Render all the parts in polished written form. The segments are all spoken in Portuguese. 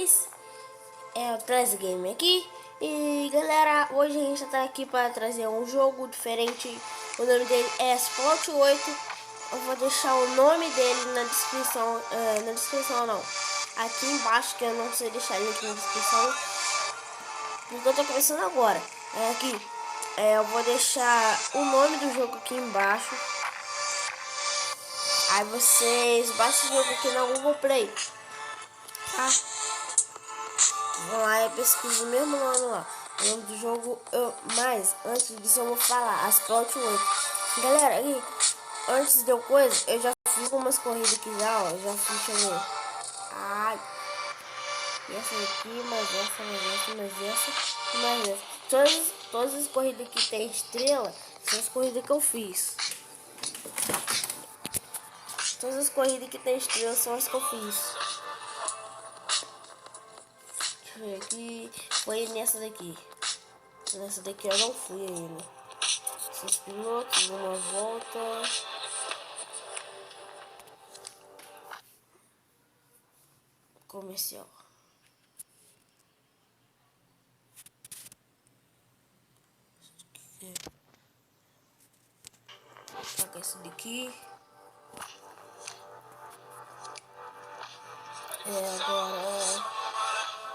vocês? É o Trash Game aqui. E galera, hoje a gente tá aqui para trazer um jogo diferente. O nome dele é Spot 8. Eu vou deixar o nome dele na descrição. Na descrição não, aqui embaixo, que eu não sei deixar link na descrição, porque eu tô começando agora. Aqui eu vou deixar o nome do jogo aqui embaixo. Aí vocês baixam o jogo aqui na Google Play, tá? Vão lá e pesquisam o mesmo nome lá, o nome do jogo. Mas antes disso eu vou falar as Spot 8. Galera, aí, antes de eu eu já fiz algumas corridas aqui já, ó. Já fiz, deixa eu ver. Ai, essa aqui, mais essa, e mais essa. Todas as corridas que tem estrela são as corridas que eu fiz. Todas as corridas que tem estrela são as que eu fiz. Deixa eu ver aqui. Foi nessa daqui. Nessa daqui eu não fui ainda. 6 pilotos, uma volta. Comercial. Vou tacar esse daqui. Agora.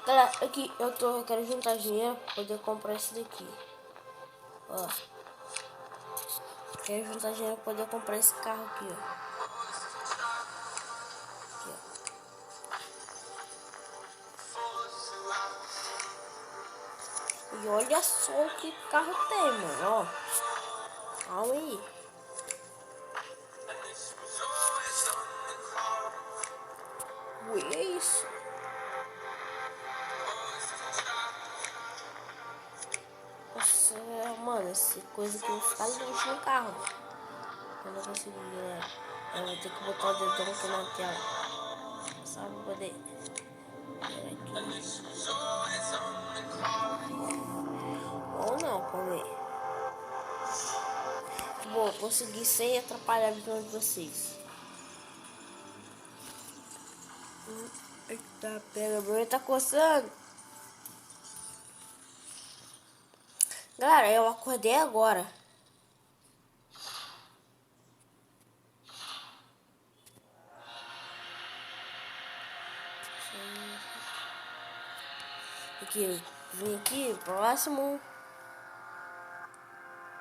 Galera, aqui eu quero juntar dinheiro pra poder comprar esse daqui. Ó. Quero juntar dinheiro pra poder comprar esse carro aqui, ó. Aqui, ó. E olha só o que carro tem, mano, ó. Calma aí. Ui, é isso. Nossa, mano, essa coisa aqui vai ficar luxo no carro. Eu não consegui, galera. Eu vou ter que botar o dedão aqui na tela, sabe, pra poder ver aqui. Ou não, calma aí. Bom, consegui sem atrapalhar a visão de vocês. Eita, pega, meu tá coçando. Galera, eu acordei agora. Aqui, vim aqui, próximo.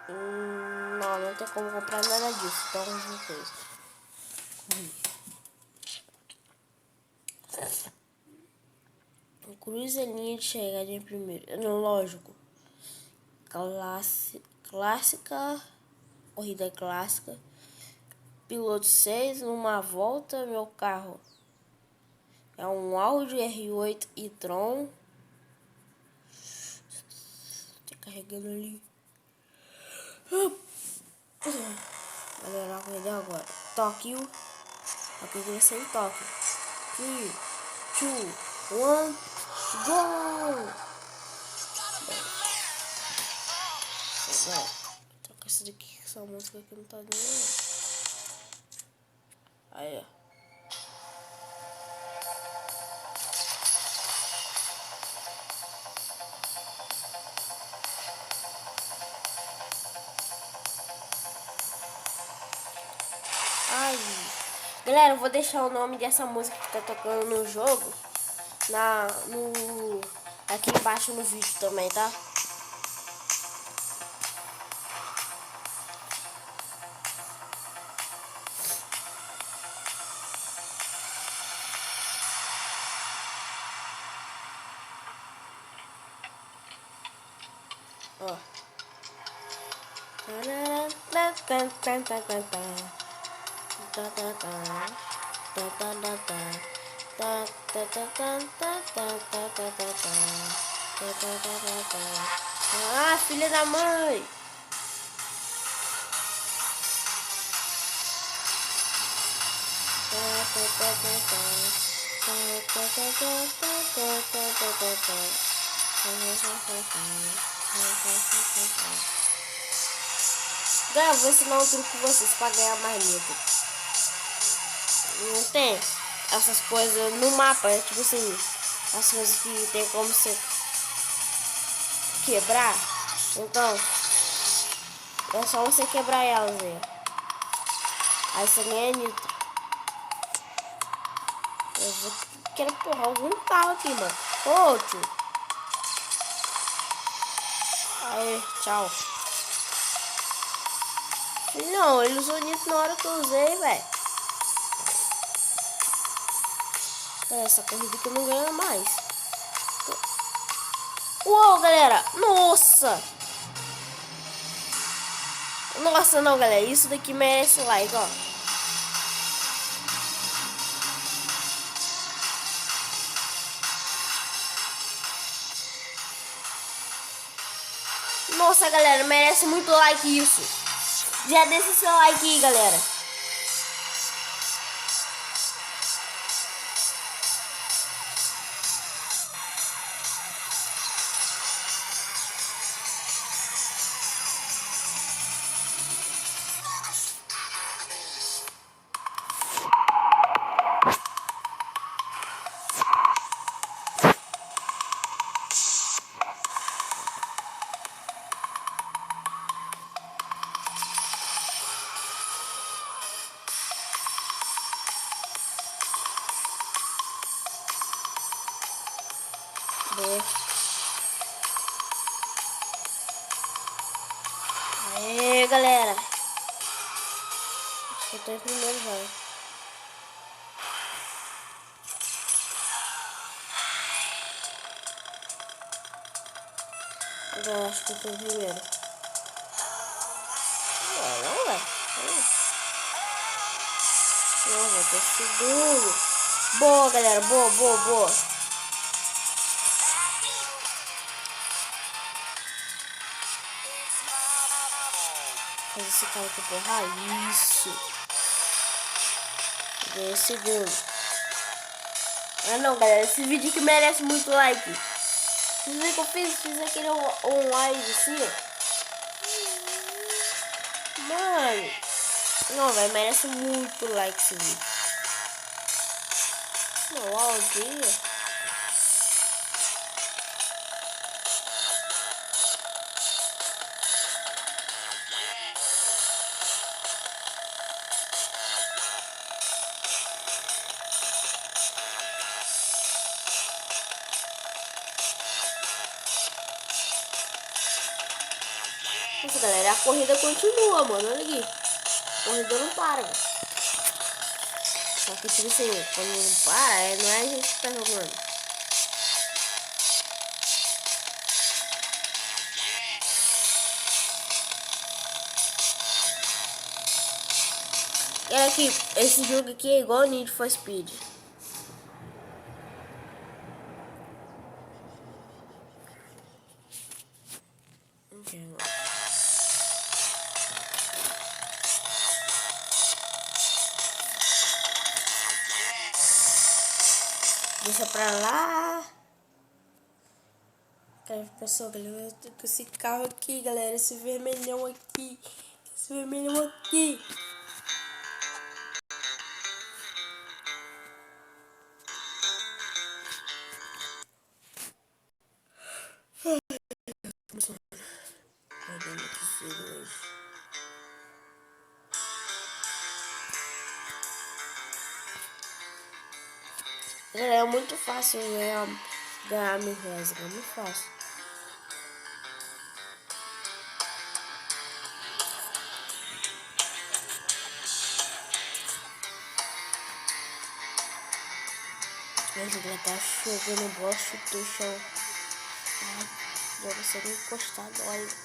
Não tem como comprar nada disso, então não fez. Cruze a linha de chegada em primeiro. Não, lógico. Clássica. Corrida clássica. Piloto 6, numa volta, meu carro é um Audi R8 e-tron. Tá carregando ali. Galera, a corrida agora. Tóquio. A corrida vai ser em Tóquio. 3, 2, 1, go! Vai. Troca essa daqui, que essa música aqui não tá dando. Aí, ó. Ai. Galera, eu vou deixar o nome dessa música que tá tocando no jogo aqui embaixo no vídeo também, tá? Ó. Ah, filha da mãe! Galera, vou ensinar um truque pra vocês pra ganhar mais medo. Não tem essas coisas no mapa, é tipo assim, as coisas que tem como você quebrar. Então, é só você quebrar elas aí. Aí você ganha nitro. Quero empurrar algum carro aqui, mano. Ô, tio. Aí, tchau. Não, ele usou nitro na hora que eu usei, velho. Essa corrida que eu não ganho mais. Uou, galera. Nossa. Nossa, não, galera. Isso daqui merece like, ó. Nossa, galera. Merece muito like isso. Já deixa o seu like aí, galera. Aê, galera. Acho que eu tô em primeiro já. Eu acho que eu tô em primeiro. Não, velho. Não, vou ter segundo. Boa, galera. Boa, boa, boa. Faz esse cara aqui porra. Isso. Ganhei segundo. Ah, não, galera. Esse vídeo aqui merece muito like. Vocês viram que eu fiz? Fiz aquele online assim, ó. Mano. Não, velho. Merece muito like esse vídeo. Não, áudio. Nossa, galera, a corrida continua, mano. Olha aqui. A corrida não para, velho. Só que, tipo assim, quando não para, não é a gente que tá jogando. Olha aqui, esse jogo aqui é igual Need for Speed. Deixa pra lá. Cara, pessoal, galera, eu tô com esse carro aqui, galera. Esse vermelhão aqui. Esse vermelhão aqui. Galera, é muito fácil ganhar R$ 1.000. É muito fácil. Mas ela tá jogando bola, chutou o chão. Joga sendo encostado, olha.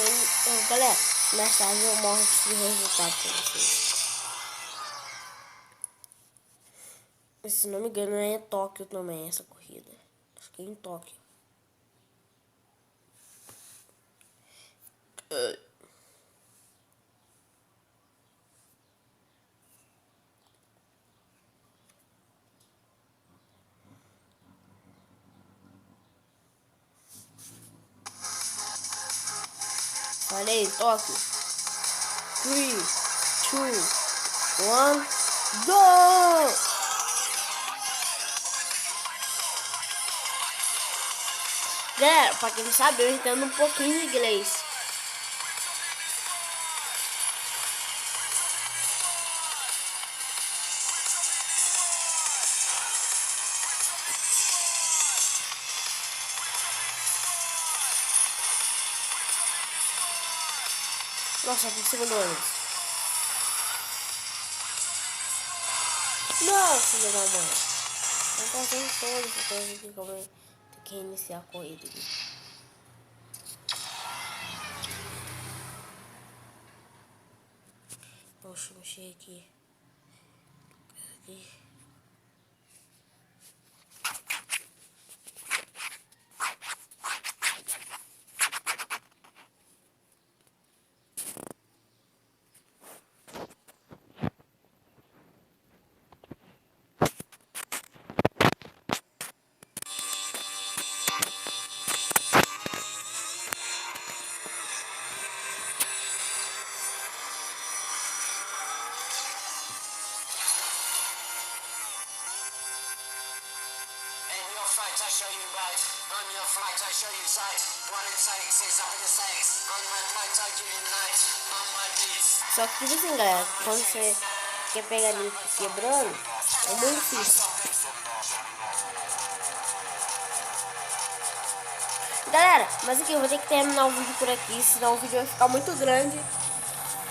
Então, galera, mais tarde eu mostro o resultado pra vocês. Se não me engano, é em Tóquio também essa corrida. Acho que é em Tóquio. Falei, Tóquio. 3, 2, 1, go! Galera, pra quem não sabe, eu entendo um pouquinho de inglês. Nossa, por cima do ônibus. Nossa, filho da mãe. Eu tô fazendo todas essas coisas aqui, como eu tenho que reiniciar a corrida aqui. Poxa, mexi aqui. I show you right. On your flight, I show you sight. What inside exists up in the saints. On my flight, I give you night. On my beats. Só que tipo assim, galera, quando você quer pegar link quebrando, é muito difícil. Galera, mas aqui eu vou ter que terminar o vídeo por aqui, senão o vídeo vai ficar muito grande.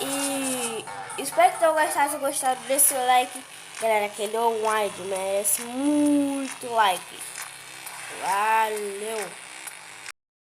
E espero que tenham gostado. Se gostaram, desse like. Galera, aquele wide merece muito like. Valeu!